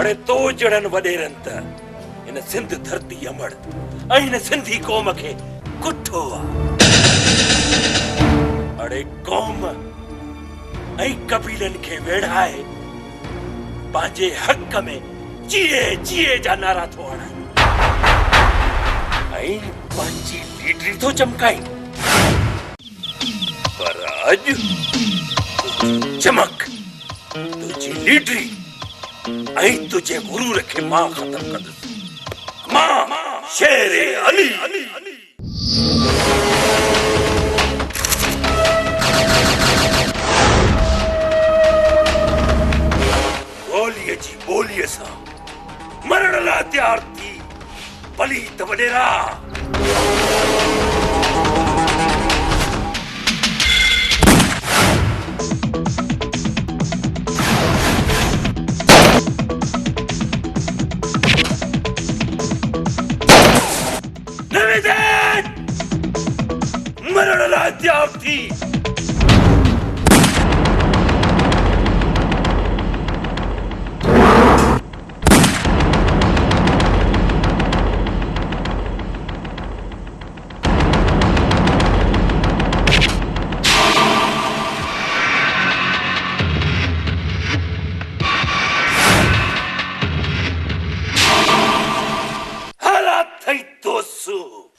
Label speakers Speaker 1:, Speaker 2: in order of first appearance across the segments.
Speaker 1: अड़े तो जड़न वडेरन त इन सिंध धरती अमड़ इन सिंधी कौम के कुठो अड़े कौम ऐ कबीलन के वेढ़ाए पांजे हक में जिए जिए जा नारा थो हणाई ऐ पांजी लीडरी तो चमकाई पर अज चमक तुझी लीडरी ऐ तुझे गुरूर के मां खत्म कर दस मां शेरे अली बोलिए जी बोलिए सा मरण ला तैयार थी पलीत वडेरा मरण ला तैयार थी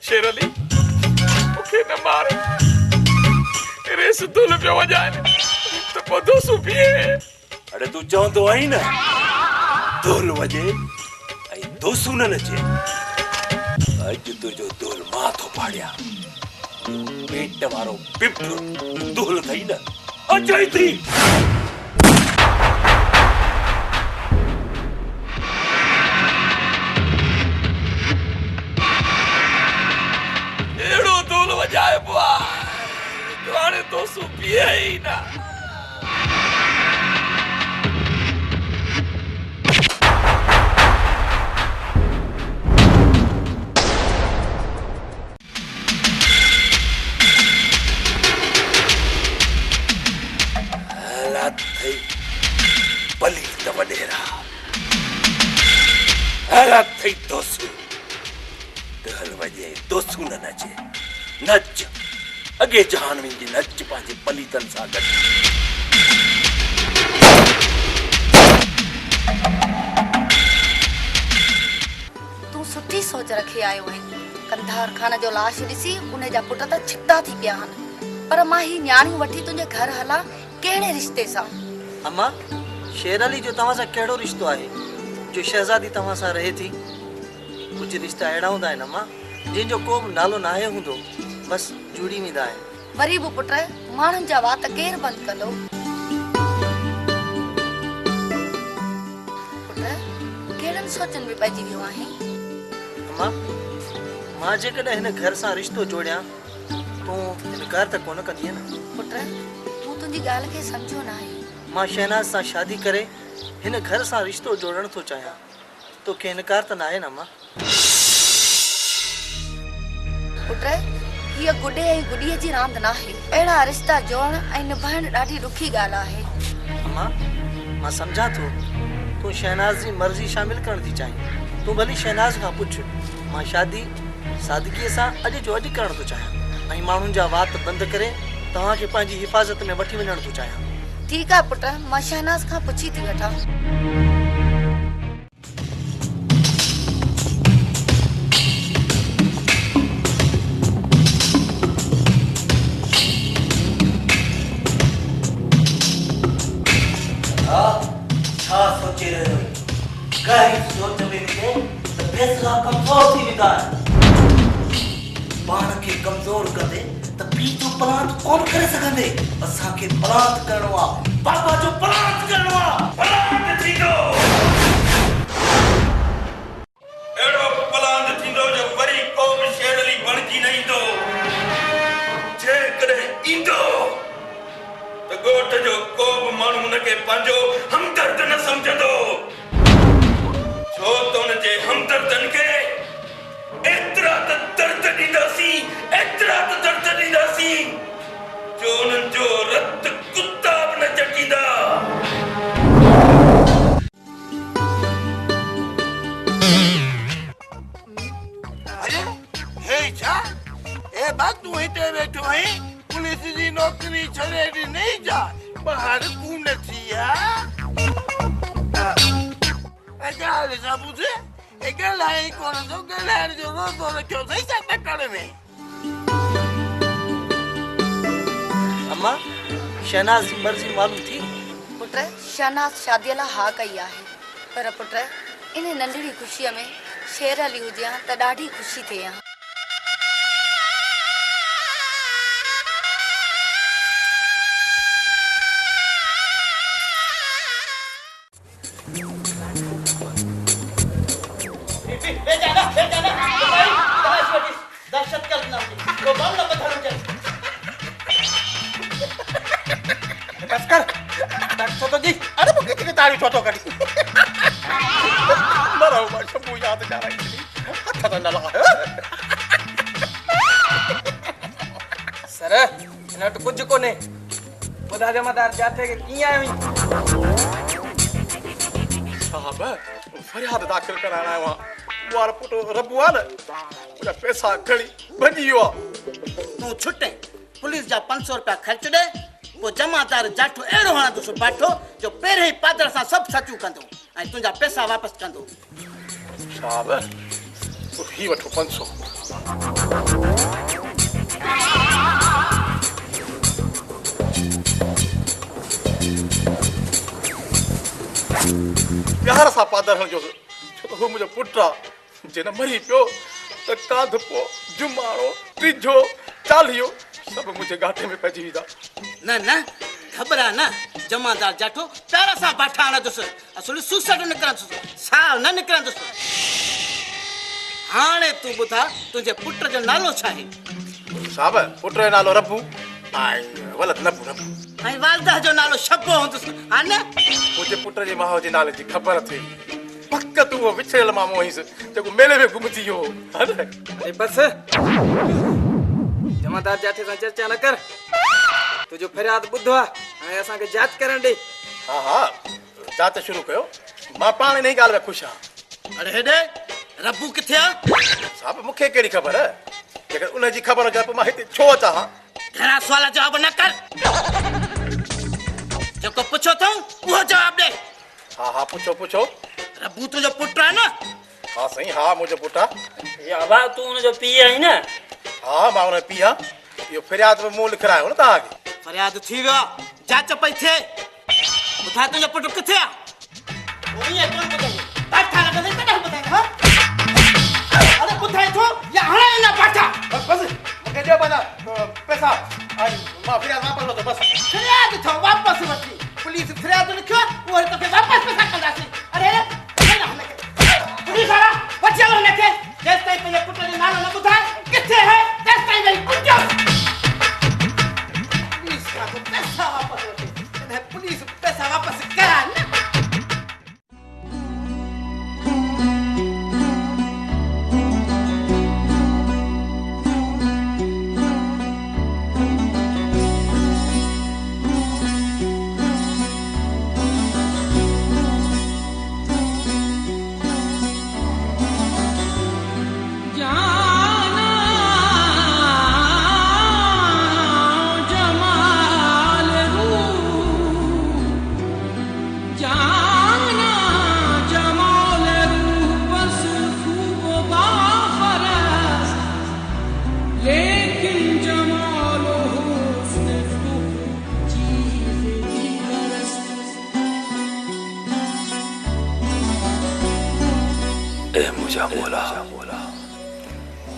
Speaker 2: शेर अली ओके न मार रेस तुल पे वजाए तो पदो सुपिए
Speaker 1: अरे तू चवंदो आई न दोल वजे ऐं दोसू न नचे अज तुझो दोल मां थो पाड़िया पेट वारो पिप दोल थई न अचई थी
Speaker 2: एड़ो दोल वजाए बुआ तुआने तो सुपिए ही ना
Speaker 1: पलीत वडेरा हालात थई दोसू दहल वजे दोसू न नचे नच अगे जहानवी जी नच पांजे पलीतन सा गड
Speaker 3: तू सुठी सोच रखी आयो है कंधार खान जो लाश दिसी उन्हें जा पुट त छिता थी पिया हन पर मां ही न्याणी वठी तुझे घर हला केड़े रिश्ते सा
Speaker 4: अम्मा शेर अली जो तव्हां सां कहिड़ो रिश्तो आहे जो शहज़ादी तव्हां सां रहे थी कुछ रिश्ता अहिड़ा हूंदा आहिनि अम्मा जिन जो को बि नालो नाहे हूंदो बस जुड़ी वेंदा आहिनि
Speaker 3: वरी बि पुट माण्हुनि जा वात केरु बंदि कंदो पुट कहिड़नि सोचनि में पइजी वियो आहे
Speaker 4: अम्मा मां जेकॾहिं हिन घर सां रिश्तो जोड़ियां तूं इनकार त कोन कंदीअ न
Speaker 3: पुट तूं तुंहिंजी ॻाल्हि खे सम्झो न आहे
Speaker 4: मां शहनाज सां शादी करे हिन घर सां रिश्तो जोड़ण थो चाहियां तोखे इनकार त न आहे न अम्मा
Speaker 3: पुट हीअ गुॾे ऐं गुॾीअ जी रांदि न आहे अहिड़ा रिश्ता जोड़ण ऐं निभाइण ॾाढी ॾुखी ॻाल्हि आहे
Speaker 4: अम्मा मां सम्झां थो तूं शहनाज जी मर्ज़ी शामिल करण थी चाहीं तूं भली शहनाज खां पुछ मां शादी सादगीअ सां अॼु जो अॼु करण थो चाहियां ऐं माण्हुनि जा वात बंदि करे तव्हांखे पंहिंजी हिफ़ाज़त में वठी वञण थो चाहियां
Speaker 3: ठीक है पुट मां शहनाज खां पुछी थी वठां
Speaker 4: छा सोचे रहे हो काई सोच में मिले तो फैसला कमजोर थी वेंदा पाण खे कमजोर कंदे त पीछो पलांत कोन करे सघंदे असां खे पलांत करणो आहे बाबा जो पलांत करणो आहे
Speaker 1: पलांत थींदो एड़ो पलांत थींदो जो वरी कौम शेर अली बणजी न ईंदो जेकॾहिं ईंदो त ॻोठ जो को बि माण्हू हुनखे पंहिंजो हमदर्द न सम्झंदो छो त हुनजे हमदर्दनि खे एतिरा त दर्द ॾींदासीं जो उन्हनि जो रत कुत्ता बि न चटींदा
Speaker 5: नौकरी छॾे ॾिनई जा ॿार कून थी विया ॻाल्हि सां ॿुध ॻाल्हाए कोन थो ॻाल्हाइण जो रोज़ो रखियो अथई छा टकड़ में
Speaker 4: अम्मा शहनाज जी मर्ज़ी मालूम थी
Speaker 3: पुट शहनाज शादीअ लाइ हा कई आहे पर पुट इन नंढड़ी ख़ुशीअ में शेर हली हुजे त ॾाढी ख़ुशी थिए हा
Speaker 5: अरे मूंखे किथे ताड़ी छो थो कढी मरो मां शंभू यादि ॼाणाई हथ त न लॻायो
Speaker 6: सर हिन वटि कुझु कोन्हे ॿुधा जमादार जाथे खे कीअं आयो
Speaker 5: साहब फरियाद दाख़िल कराइण आयो आहियां वार पुटु रबू आहे न मुंहिंजा पैसा खणी भॼी वियो आहे
Speaker 4: तूं छुटे पुलिस जा 500 रुपया ख़र्च ॾे पोइ जमादार जाठो अहिड़ो हणंदुसि बाठो जो पहिरें ई पादर सां सभु सचूं कंदो ऐं तुंहिंजा पैसा वापसि कंदो
Speaker 5: साहब ही वठो 500 प्यार सां पादर हणजोसि छो त हू मुंहिंजो पुटु आहे जिन मरी पियो त कांधपो जुमाणो टीजो चालीहो सभु मुंहिंजे घाटे में पइजी वेंदा
Speaker 4: न न घबरा न जमादार जाठो प्यार सां बाठा हणंदुसि असुल सुसट निकिरंदुसि साह न निकिरंदुसि हाणे तूं ॿुधा तुंहिंजे पुट जो नालो छा आहे
Speaker 5: साहब पुट जो नालो रबू ऐं वलद नबू रबू
Speaker 4: ऐं वालदा जो नालो शब्बो हूंदुसि हा न
Speaker 5: मुंहिंजे पुट जे माउ जे नाले जी ख़बर थी पक तूं उहो विछड़ियल मामो हुईसि जेको मेले में गुम थी वियो हा न
Speaker 6: अरे बस जमादार जाथे सां चर्चा न कर तुंहिंजो फरियाद ॿुधो आहे ऐं असांखे जांच करण ॾे
Speaker 5: हा हा जांच शुरू कयो मां पाण इन ॻाल्हि में ख़ुशि आहियां
Speaker 4: अरे हेॾे रबू किथे आहे
Speaker 5: साहब मूंखे कहिड़ी ख़बर जेकर उनजी ख़बर हुजे पोइ मां हिते छो अचां हा
Speaker 4: घणा सुवाल जवाब न कर जेको पुछो अथऊं उहो जवाब ॾे
Speaker 5: हा हा पुछो पुछो
Speaker 4: रबू तुंहिंजो पुटु आहे न
Speaker 5: हा साईं हा मुंहिंजो पुटु आहे
Speaker 7: याबा तू हुनजो पीउ आहीं न
Speaker 5: हा मां हुन पीउ आहियां इहो फरियाद में मूं लिखायो न तव्हांखे
Speaker 4: फरियाद थी वियो जांच पई थिए ॿुधा तुंहिंजो पुटु किथे आहे ईअं कोन ॿुधाईं बाठा लॻंदई तॾहिं ॿुधाईं हा अरे ॿुधाए थो या हाणे न बाठा
Speaker 5: बस बस मूंखे ॾियो पंहिंजा पैसा ऐं मां फरियाद वापसि वठो बसि
Speaker 4: फरियाद थो वापसि वठी पुलिस फरियाद लिखियो उहो तोखे वापसि पैसा कंदासीं अरे पुलिस वारा वठी हलो हिनखे जेसिताईं पंहिंजे पुट जो नालो न ॿुधाए किथे है तेसिताईं वेही कुंजो पुलिस खां तो पैसा वापसि वठी पुलिस पैसा वापसि कराए न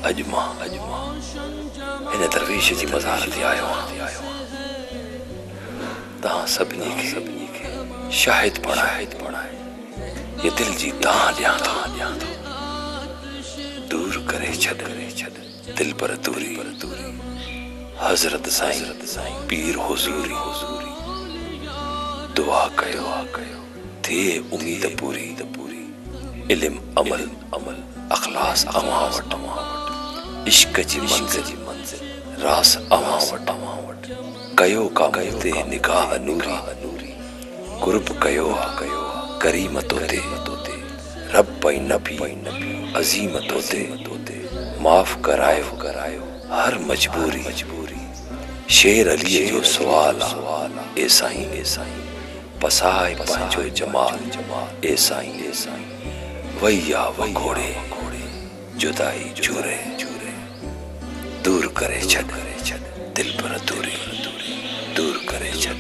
Speaker 1: अजमा इन दरवेश जी मज़ार ते आयो आहियां तव्हां सभिनी खे शाहिद बणाए ये दिल जी तां ॾियां थो दूर करे छॾ दिल पर दूरी हज़रत साईं पीर हुज़ूरी दुआ कयो थिए उम्मीद पूरी इल्म अमल अखलास अवां वटि इश्क जी मंज़िल रास अवां वटि कयो कामल ते निगाह नूरी कुर्ब कयो करीम तोते रब पई नबी अज़ीम तोते माफ़ करायो हर मजबूरी शेर अली जो सवाल ए साईं पसाए पंहिंजो जमाल ए साईं वैया वघोड़े जुदाई चूरे दूर करे छॾ दिल पर दूरी दूर करे छॾ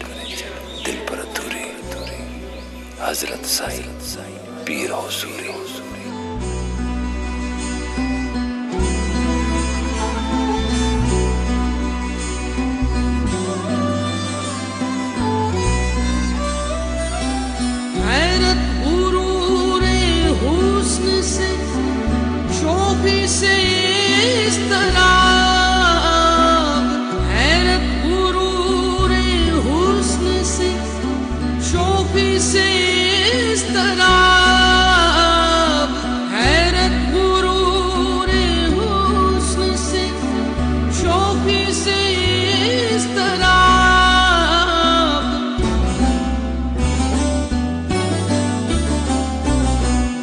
Speaker 1: दिल पर दूरी हजरत साईं पीर हुसूरी
Speaker 8: से इस तरह हैरत गुरूर हुस्न से शोफी से इस तरह हैरत गुरूर हुस्न से शोफी से इस तरह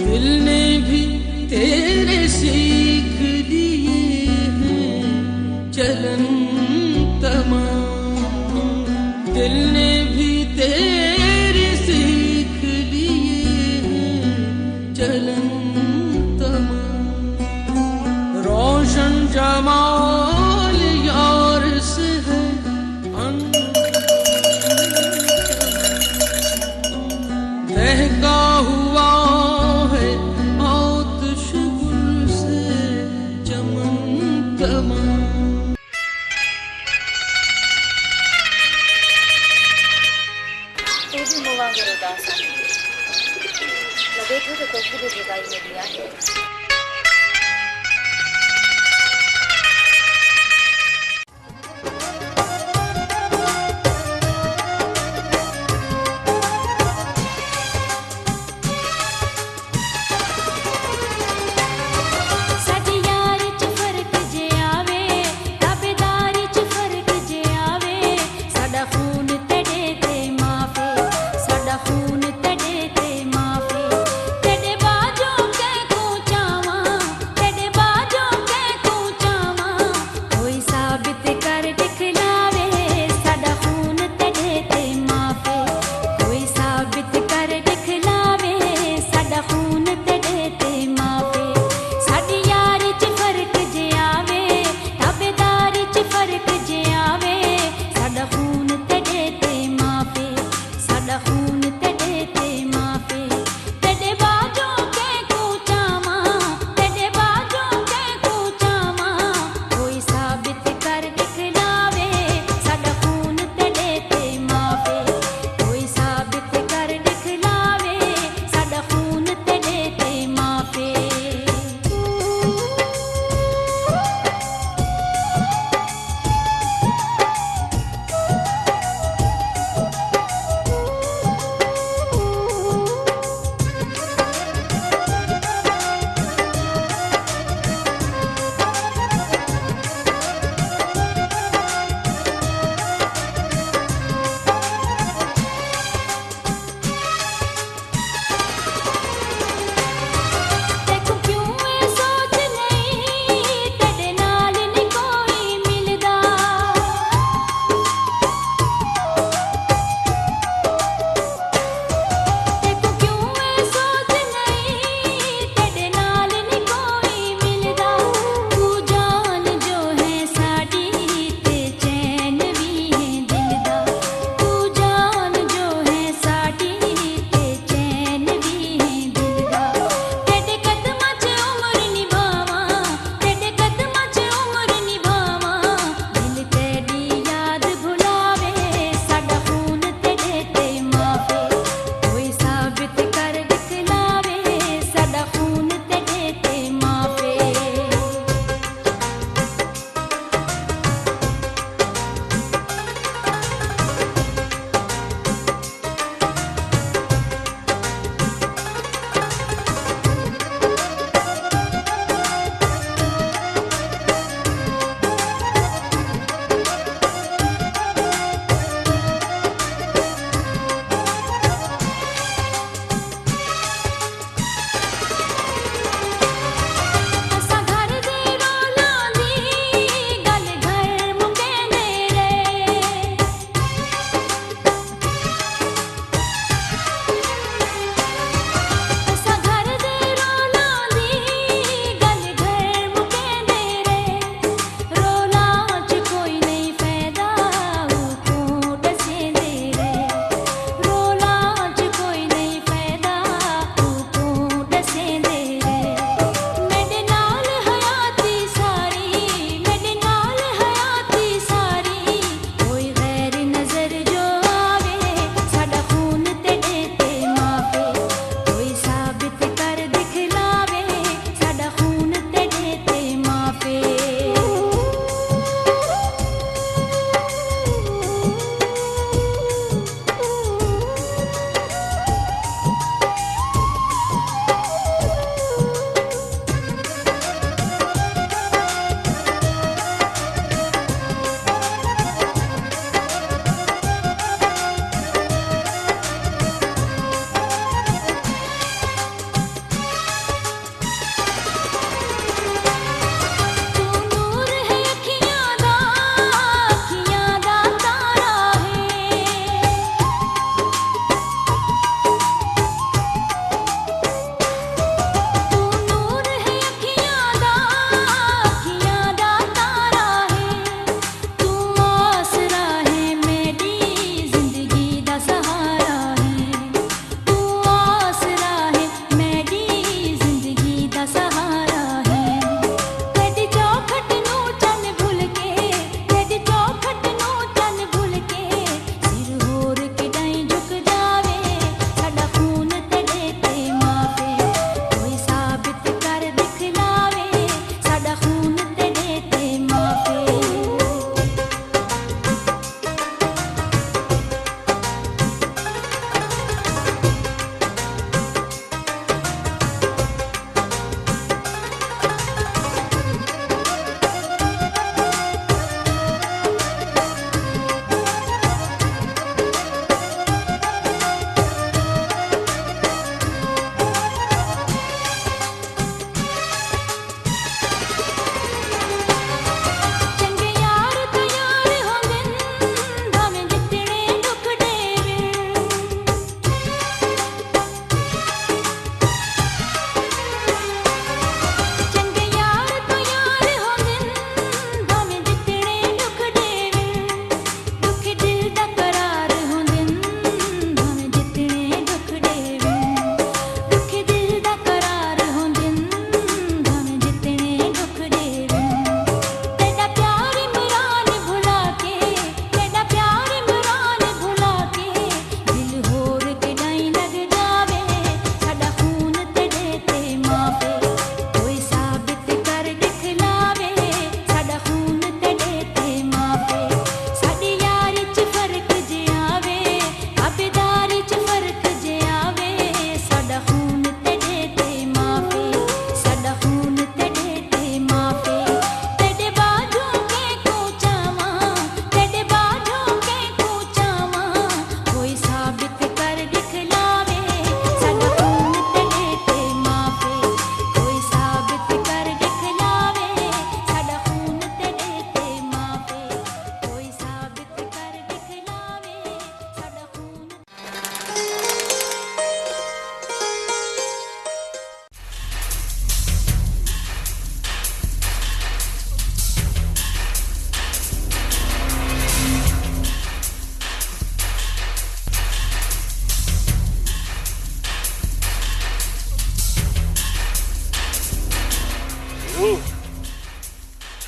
Speaker 8: दिल ने भी तेरे सीख चलन तमाम दिल ने भी तेरी सीख लिए चलन तमाम रोशन जमाल यार से है दहका हुआ है आतिश गुल से चमन तमाम
Speaker 3: लगे थे तो तोखे भी जुदाई मिली आहे
Speaker 9: खून तड़े ते माफे तेरे बाजू के को चा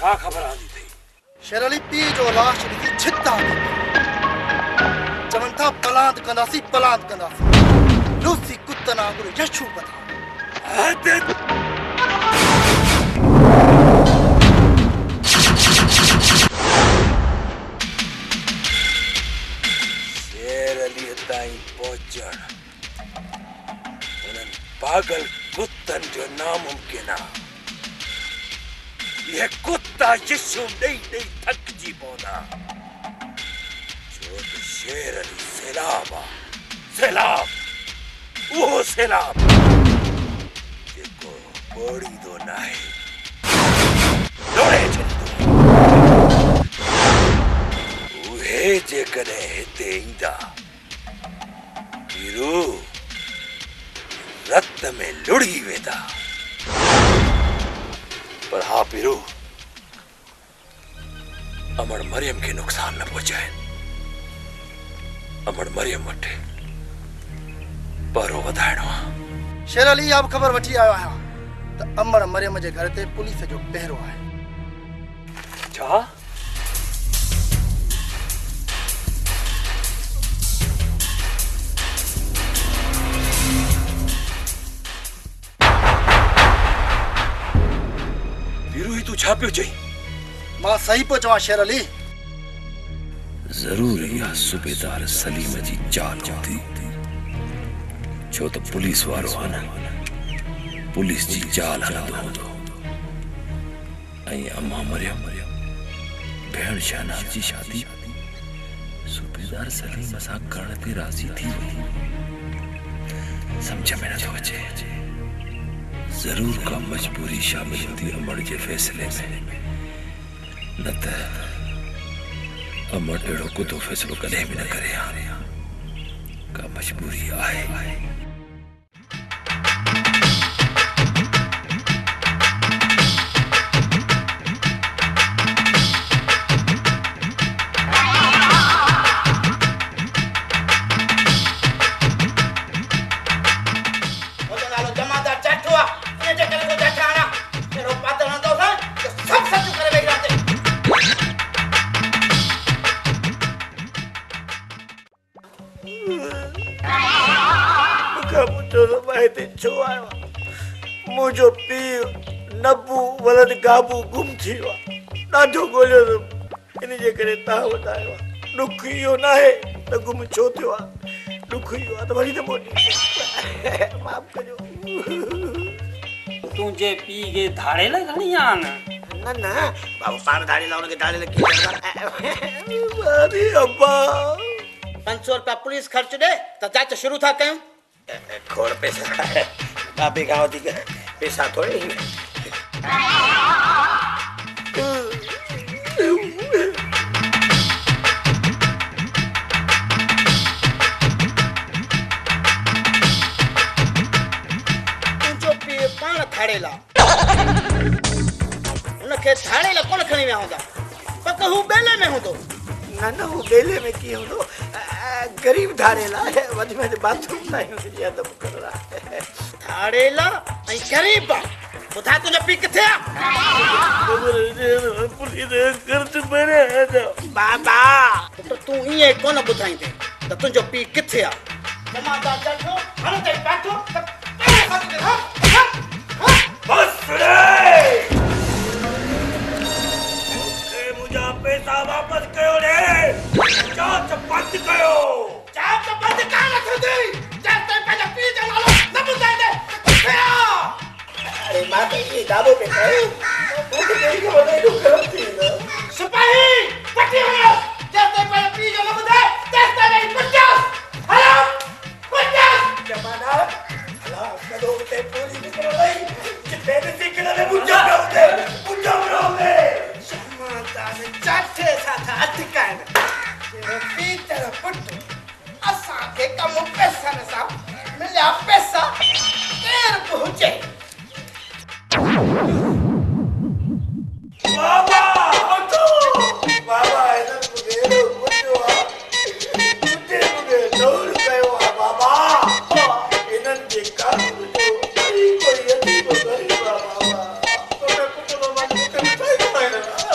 Speaker 1: छा ख़बर आंदी थई?
Speaker 4: शेर अली पी जो लाश ॾिसी छिता चवनि था पलांद कंदासीं लूसी कुत्तन वांगुरु यशू बता
Speaker 1: शेर अली ताईं पहुचण उन्हनि पागल कुत्तन जो नामुमकिन आहे। ये कुत्ता यीशु ॾेई थकिजी पवंदा छो त शेर अली सैलाब आहे। सैलाब उहो सैलाब जेको ॿोड़ींदो न आहे दौड़े छॾींदो। उहे जेकॾहिं हिते ईंदा वीरू रत में लुड़ी वेंदा। पर हाँ पीरू अमर मरियम के नुकसान न पहुंचाए। अमर मरियम वटि पहरो वधाइणो आहे।
Speaker 4: शेर अली अब ख़बर वठी आयो आहियां त अमर मरियम जे घर ते पुलिस जो पहिरो आहे।
Speaker 1: छा? तू छा पियो चई?
Speaker 4: मां सही पियो चवां शेर अली।
Speaker 1: जरूर इहा सूबेदार सलीम जी चाल हूंदी छो त पुलिस वारो आहे न पुलिस जी चाल हलंदो हूंदो। ऐं अम्मा मरियम भेण शहनाज जी शादी सूबेदार सलीम सां करण ते राज़ी थी वई। समझ में नथो अचे जरूर का मजबूरी शामिल होती अमर के फैसले में न त अमर अहिड़ो कुतो फैसलो कॾहिं बि न करे का मजबूरी आहे।
Speaker 5: मुझो पी नबू वलद गाबू गुम थी वा ॾाढो ॻोल्हियो इन जे करे तव्हां वटि आयो आहे। ॾुख इहो न आहे त गुम छो थियो आहे ॾुख इहो आहे त वरी न मोटी माफ़ कजो।
Speaker 7: तुंहिंजे पी खे धाड़े लाइ खणी आ न
Speaker 4: बाबू पाण धाड़ी ला उनके धाड़ी लगी
Speaker 5: अरे अब्बा
Speaker 4: 500 रुपया पुलिस खर्च दे त जांच शुरू था कयूं।
Speaker 5: खोड़ पैसा बाबे गांव दी पैसा थोड़े ही
Speaker 4: तुंहिंजो पीउ पाण थाड़े ला उनखे थाड़े ला कोन खणी विया हूंदा पक हू बेले में हूंदो।
Speaker 5: न हू बेले में की हूंदो गरीब धाड़े ला वध में बाथरूम ताईं हुनजी अदब करला
Speaker 4: थाड़े ला ऐं गरीब ॿुधा तुंहिंजो पीउ किथे आहे?
Speaker 5: पुलिस गर्द भरे
Speaker 4: बाबा पुट तूं ईअं कोन ॿुधाईंदे त तुंहिंजो पीउ किथे आहे? जमादार चढ़ो हाणे ताईं बैठो
Speaker 1: बस रे मुझा पैसा वापस कयो रे जांच बंद कयो।
Speaker 4: जांच बंद कान थींदी जंहिं ताईं पंहिंजे पीउ जो नालो न ॿुधाईंदे किथे आहे?
Speaker 5: अरे मां त इहे दाबो पे कयो मूंखे कहिड़ी ख़बर न एॾो ग़लत थी वेंदो।
Speaker 4: सिपाही वठी वञो जंहिं ताईं पंहिंजे पीउ जो न ॿुधाए तेसि ताईं पुॼां हलो पुॼां
Speaker 5: जमादार हला कदो ते पूरी निकल वई जिते निकल ने मुझा रहोगे
Speaker 4: जमादार चाठे साथ अटकाइन तेरे पीउ तेरा पुट असां के कम पैसा न सा मिलिया पैसा केर पहुंचे
Speaker 5: बाबा बाबा इधर मुझे मुझे दौड़ गयो बाबा इधर देखा मुझे कोई यदि को गरीब बाबा तो मैं कुछ तो मन मुझे बताई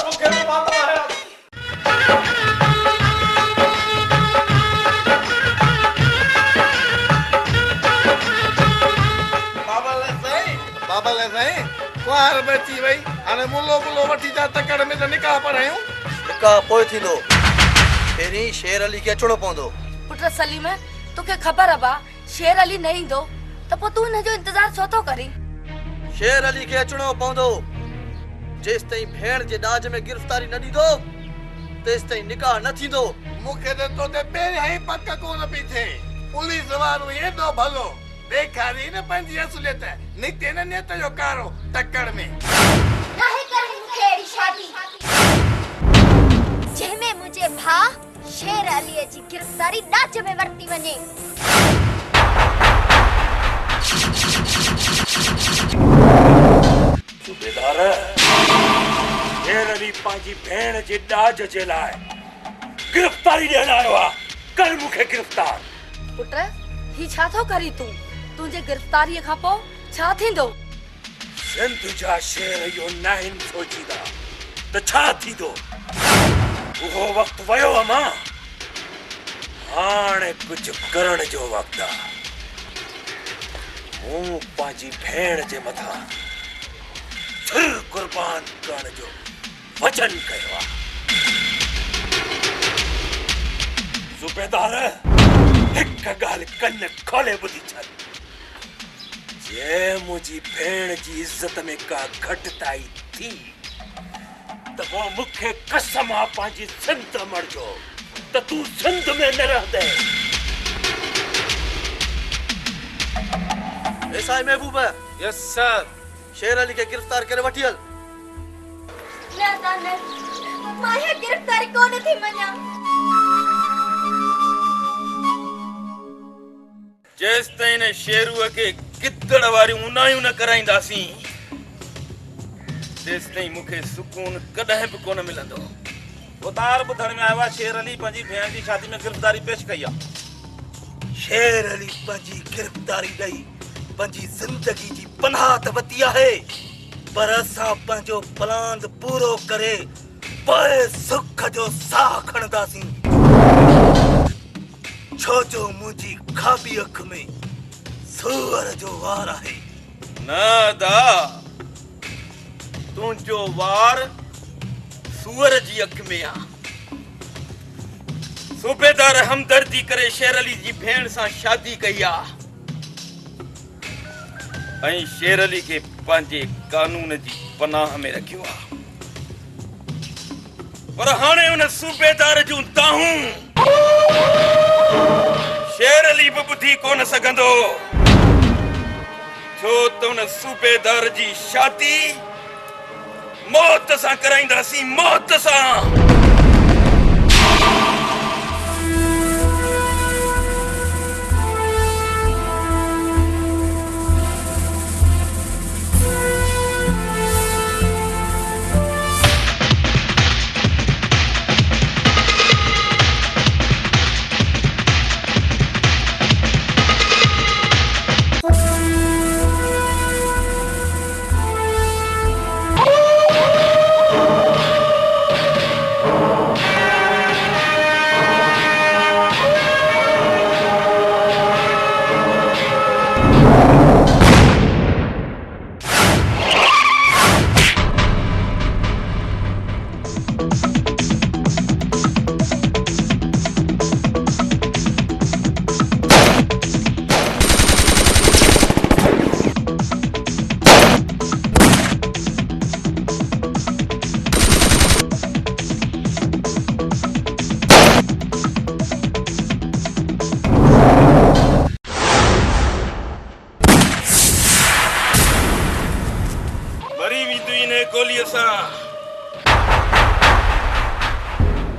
Speaker 9: कुंवार बची वई हाणे मुलो मुलो वठी जा तकड़ में त निकाह पढ़ायूं
Speaker 4: निकाह पोइ थींदो पहिरीं शेर अली खे अचणो पवंदो
Speaker 3: पुट सलीम तोखे ख़बर आहे शेर अली न ईंदो त पोइ तूं हिनजो इंतज़ार छो थो करीं
Speaker 4: शेर अली खे अचणो पवंदो जेसि ताईं भेण जे ॾाज में गिरफ़्तारी न ॾींदो तेसि ताईं निकाह न थींदो
Speaker 9: मूंखे त तो ते पहिरियां ई पक कोन पई थिए पुलिस वारो एॾो भलो ॾेखारी न पंहिंजी असुलियत निकिते न नेत जो कारो तकड़ में
Speaker 10: काहे करे मूंखे अहिड़ी शादी जंहिंमें मुंहिंजे भाउ शेर अलीअ जी गिरफ़्तारी ॾाज में वरिती वञे
Speaker 1: सूबेदार शेर अली पंहिंजी भेण जे ॾाज जे लाइ गिरफ़्तारी ॾियण आयो आहे कर मूंखे गिरफ़्तार
Speaker 3: पुट ही छा थो करी तूं तुंहिंजे गिरफ़्तारीअ खां पोइ छा थींदो
Speaker 1: सिंध जा शेर इहो न आहिनि सोचींदा त छा थींदो उहो वक़्तु वियो अमां हाणे कुझु करण जो वक़्तु आहे मूं पंहिंजी भेण जे मथां छुर कुर्बान करण जो वचन कयो आहे सूबेदार हिक ॻाल्हि कन खोले ॿुधी छॾ जे मुंहिंजी भेण जी इज़त में का घटिताई थी त पोइ मूंखे कसम आहे पंहिंजी सिंध मरजो त तूं सिंध में न रहंदे
Speaker 4: ऐसा ही महबूब है
Speaker 2: यस सर
Speaker 4: शेर अली के गिरफ्तार करे वठी हल
Speaker 10: न मां हे गिरफ़्तारी कोन थी मञा
Speaker 2: जेस ताईं न शेरूअ खे गिदड़ वारियूं उनायूं न कराईंदासीं तेस ताईं मूंखे सुकून कॾहिं बि कोन मिलंदो
Speaker 11: उतार ॿुधण में आयो आहे शेर अली पंहिंजी भेण जी शादी में गिरफ़्तारी पेश कई आहे
Speaker 5: शेर अली पंहिंजी गिरफ़्तारी ॾेई पंहिंजी ज़िंदगी जी पनाह त वरिती आहे पर असां पंहिंजो प्लान पूरो करे पोइ सुख जो साह खणंदासीं छो जो मुंहिंजी खाॿी अख में सूअर जो वार आहे
Speaker 2: न दा तुंहिंजो वार सूअर जी अख में आहे सूबेदार हमदर्दी करे शेर अली जी भेण सां शादी कई आहे ऐं शेर अली खे पंहिंजे कानून जी पनाह में रखियो आहे पर हाणे उन सूबेदार जूं ताहूं शेर अली बि ॿुधी कोन सघंदो छो त उन सूबेदार जी शादी मौत सां कराईंदासीं मौत सां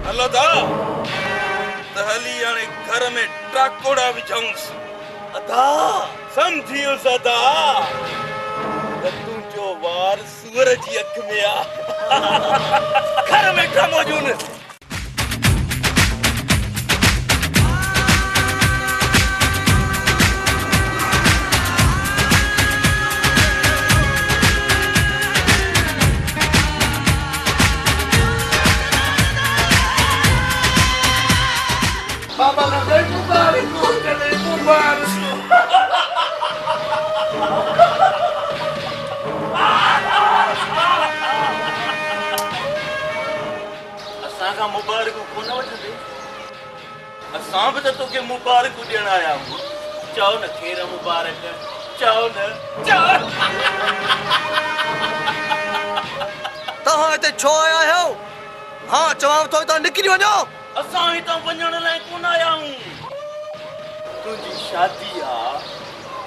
Speaker 2: हलो दा हली हाणे घर में टाकोड़ा विझाऊंसि
Speaker 5: अदा
Speaker 2: समझियो सदा तुंहिंजो वार सूअर जी अख में आहे
Speaker 5: घर में मौजूद
Speaker 9: Baba não tem mudar, não tem mudar.
Speaker 11: तोखे मुबारक ॾियण आया हूं चओ न खेर मुबारक चओ न चओ
Speaker 4: तव्हां हिते छो आया आहियो हाँ चवां थो तव्हां निकिरी वञो
Speaker 11: असां हितां वञण लाइ कोन आया आहियूं तुंहिंजी शादी आहे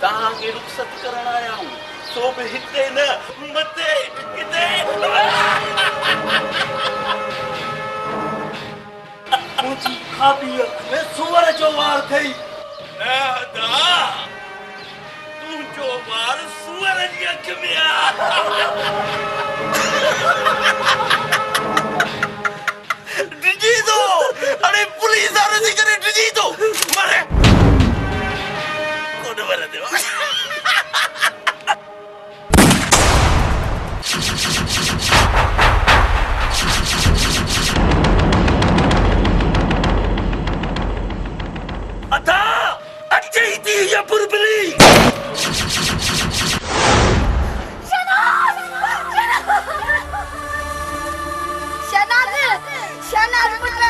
Speaker 11: तव्हांखे रुख़सत करण आया आहियूं सो बि हिते न मथे किथे मुंहिंजी खाबी अख में सूअर जो वार अथई न दा तुंहिंजो वार सूअर जी अख में आहे डिजी दो अरे पुलिस वारे से करे डिजी दो मरे कोन मरे दे अदा अच्छी थी ये बुलबुली
Speaker 10: शहनाज पुत्र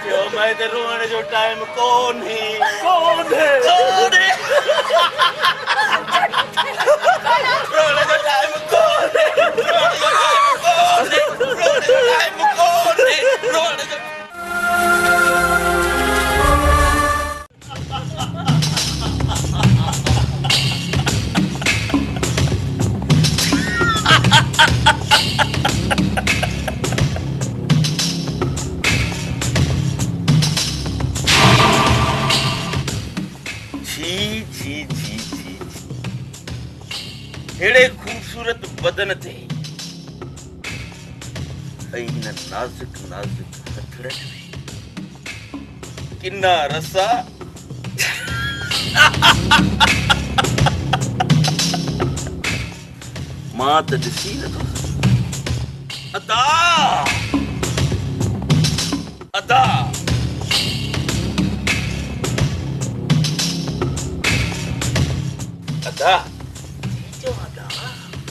Speaker 11: जो मैं ते रोने जो टाइम कौन है रोने जो टाइम कौन है रोने जो हेड़े खूबसूरत बदन थे हिन नाजुक नाजुक हथड़न में किन्ना रसा मां त ॾिसी नथो अदा अदा अदा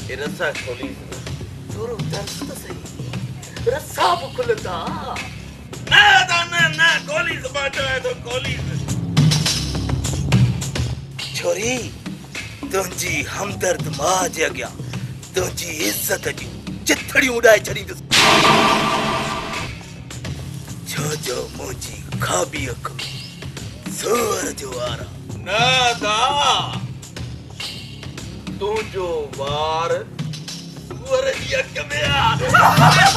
Speaker 11: ये रस्सा खोली थोरो दर्द तो सही रस्सा भी खुलता ना ना गोली बाटो है तो गोली छोरी तुंजी हमदर्द मां जे अॻियां तुंजी इज्जत जी चिथड़ी उड़ाए छॾींदुसि छो जो मुंहिंजी खाबी अख में सूअर जो वार न दा तुंहिंजो वार सूअर जी अख में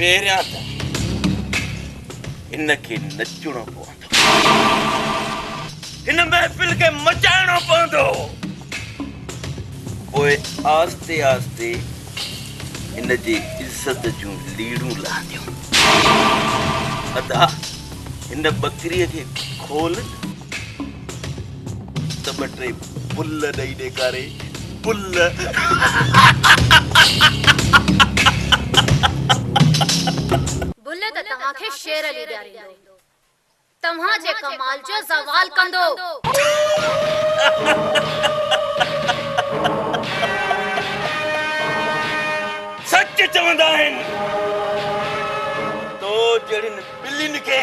Speaker 11: पहिरियां त हिनखे नचणो पवंदो हिन महफ़िल खे मचाइणो पवंदो पोइ आस्ते आस्ते हिन जी इज़त जूं लीड़ूं लाहियूं अदा हिन बकरीअ खे खोल त ॿ टे पुल ॾेई ॾेखारे पुल
Speaker 3: बुल्ले त तव्हांखे शेर अली ॾियारींदो तव्हां जे कमाल जो ज़वाल कंदो
Speaker 11: सच चवंदा आहिनि तो जहिड़ियुनि ॿिलियुनि खे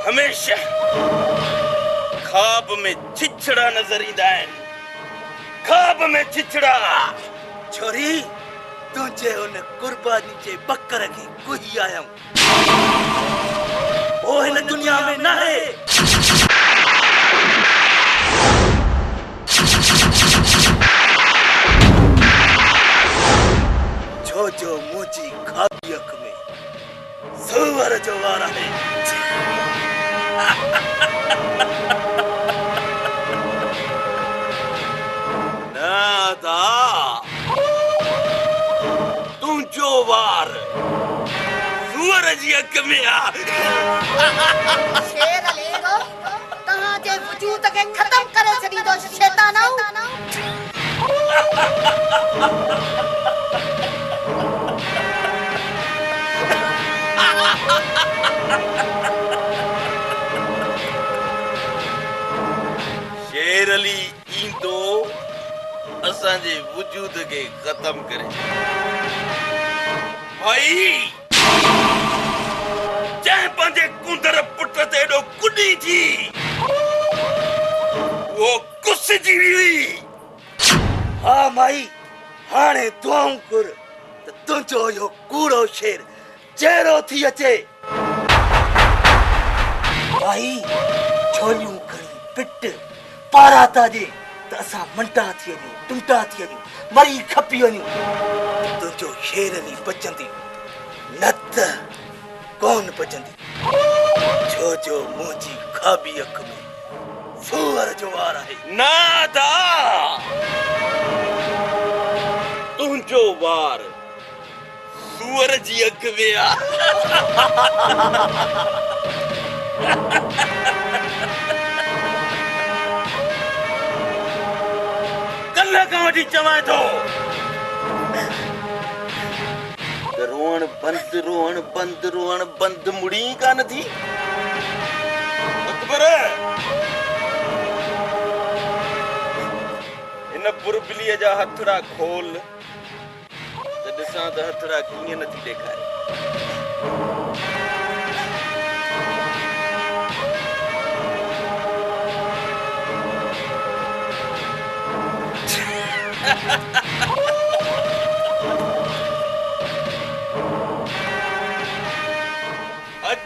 Speaker 11: हमेशा ख्वाब में छिछड़ा नज़र ईंदा आहिनि ख्वाब में छिछड़ा छोरी तुंहिंजे हुन कुर्बानी जे बकर खे कुही आयमि ओ हिन दुनिया में न आहे छो जो मुंहिंजी खाबी अख में सूअर जो वार आहे नादा तुंहिंजो वार सूअर जी अख में
Speaker 3: शेर अली तव्हां जे वजूद खे ख़त्म करे छॾींदो शैतानो
Speaker 11: शेर अली ईंदो असांजे वजूद खे ख़त्म करे। भाई जंहिं पंहिंजे कुंदर पुट ते एॾो कुॾी थी वो कुसिजी हुई।
Speaker 5: हा माई हाणे दुआऊं कर त तुंहिंजो इहो कूड़ो शेर चहिरो थी अचे। माई छोलियूं खणी पिट पारा था ॾे त असां मंटा थी वञूं, टुंटा थी वञूं, मरी खपी वञूं। तुंहिंजो शेर नी बचंदी न त कोन बचंदी, छो जो मुंहिंजी खाबी अख में सूअर जो वार आहे।
Speaker 11: नादा तुंहिंजो वार सूअर जी अख में आ। कल्ह खां वठी चवां थो रोअण बंदि, रोअण बंदि, रोअण बंदि, मुड़ी कान थी। अकबर इन बुरबिलीअ जा हथड़ा खोल त ॾिसां त हथड़ा कीअं नथी ॾेखारे।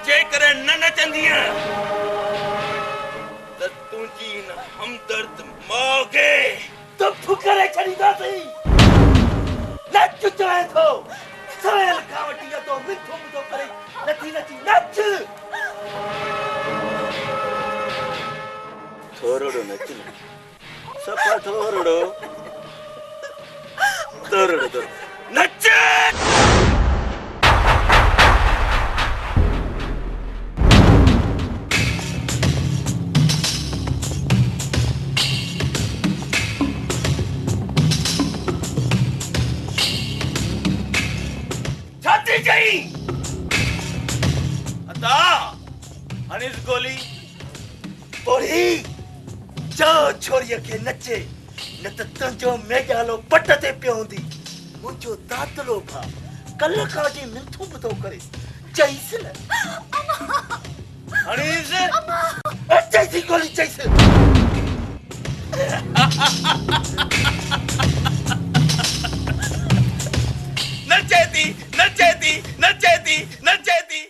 Speaker 11: जेकर न नचंदीअ त तुंहिंजी हमदर्द माउ खे
Speaker 5: तप करे छॾींदासीं। नच चाहे थो सवेल खां वठी तो मिठो मिठो करे नची नची नच।
Speaker 11: थोरड़ो नच सफ़ा थोरड़ो थोरड़ो नच।
Speaker 5: हनीस गोली पोड़ी जाओ छोरीअ खे नचे न त तुंहिंजो मेजालो पट ते पियो हूंदी। मुंहिंजो दातलो भा कल्ह खां वठी मिंथू बुथो करे चईसि न हनीस चईसि गोली चईसि।
Speaker 11: नचे थी नचे थी नचे थी नचे थी।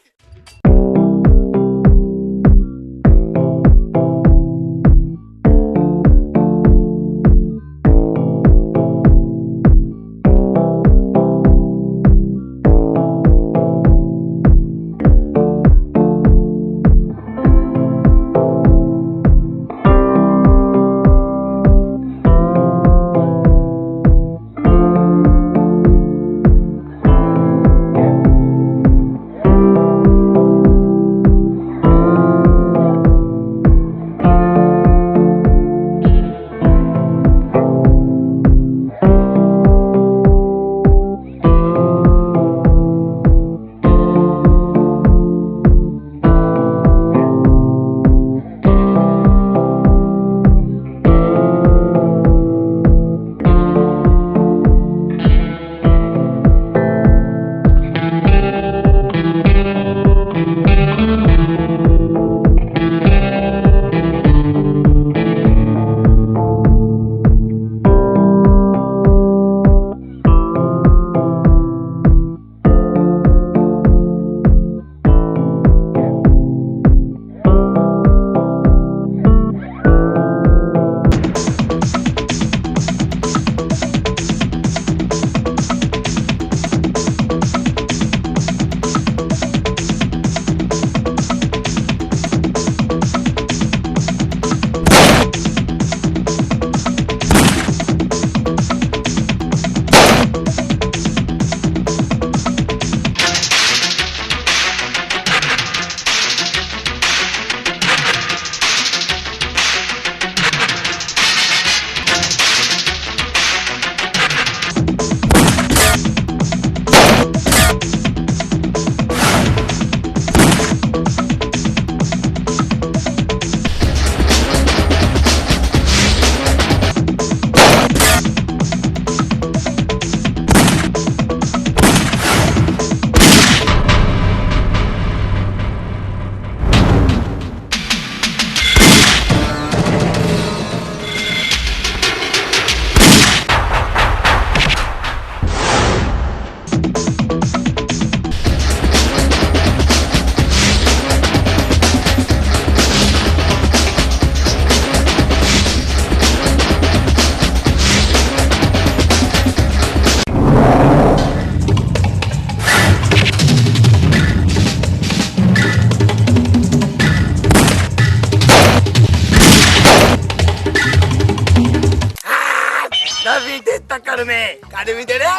Speaker 9: में काडे में दे रे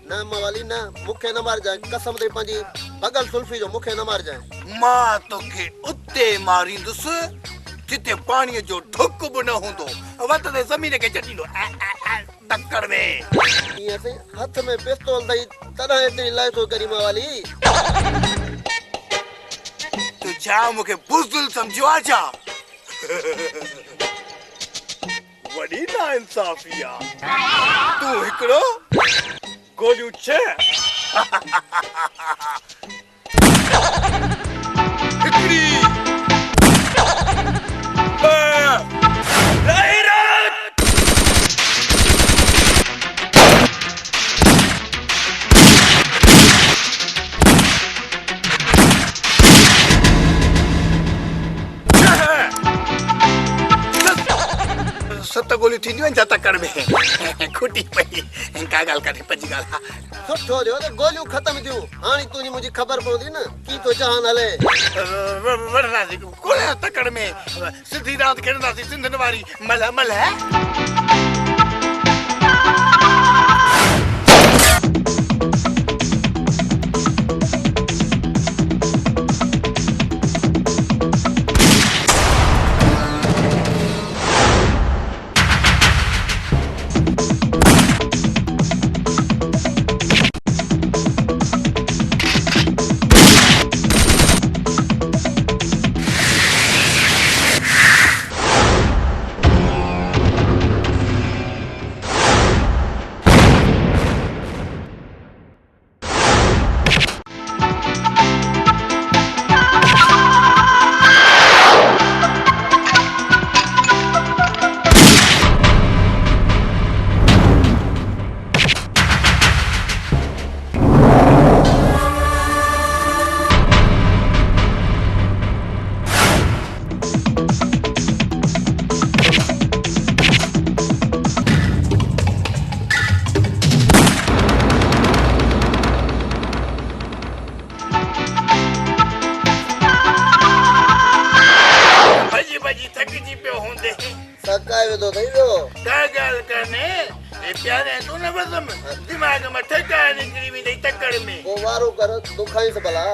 Speaker 12: ना मवाली ना मुखे न मार जाए कसम दे पंजी बगल सुल्फी जो मुखे न मार जाए
Speaker 9: मां तो के उते मारी दुस जिते पानी जो ठुक भी न होंदो वत ते जमीन के चटीलो टक्कर में
Speaker 12: ये से हाथ में पिस्तौल दई तरह इतनी लाइट हो करी मवाली
Speaker 9: तू जा मुके बुजुल समझो आजा वडी ना इंसाफिया तू हिकड़ो गोलियूं छे हिकड़ी सत गोली थी नी जाता कर में खुटी पई का गाल करे पजी गाल
Speaker 12: सुठो जो तो गोलियों खत्म थियूं हाणी तुनी मुझी खबर पवंदी न की तो जहान हले
Speaker 9: वरना जी कोले तकड़ में सिधी रात खेलना सी सिंधन वारी मल मल है
Speaker 12: सकाए दो दई दो
Speaker 9: का गाल करने ए प्यारे तू न बदम दिमाग में ठका निकली में तकड़ में
Speaker 12: वो वारो कर दुखाई से भला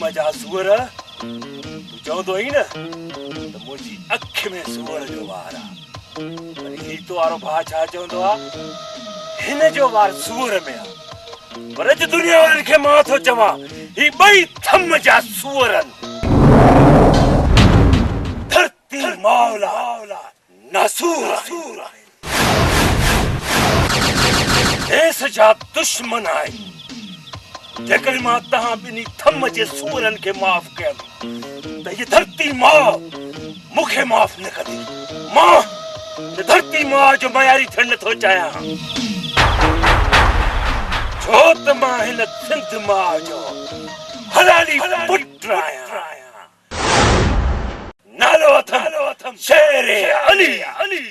Speaker 1: मजा सुअर तू चवंदो ही न त मुंहिंजी अखि में सुअर जो वार आहे पर ही तो वारो भाउ छा चवंदो आहे हिन जो वार सुअर में आहे पर अॼु दुनिया वारनि खे मां थो चवां ही ॿई थम जा सुअर धरती मौला नसूर देश जा दुश्मन आहिनि जेकर मां तहां बिनी थम जे सूरन के माफ कयमि त ये धरती मां मुखे माफ न कंदी मां धरती मां जो मयारी थियण नथो चाहियां छो त मां हिन सिंध मां जो हलाली पुट आहियां नालो अथम शेरे अली अली।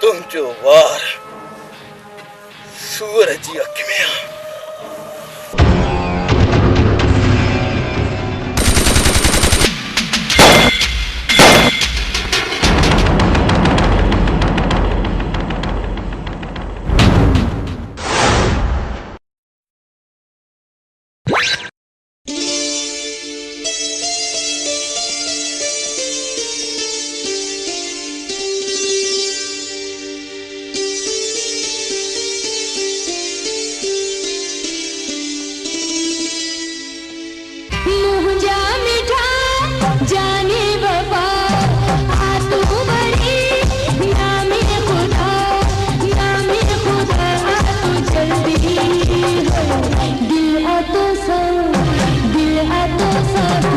Speaker 11: तुमजो वार सूअर जी अख में आ।
Speaker 8: दिल आ तो सब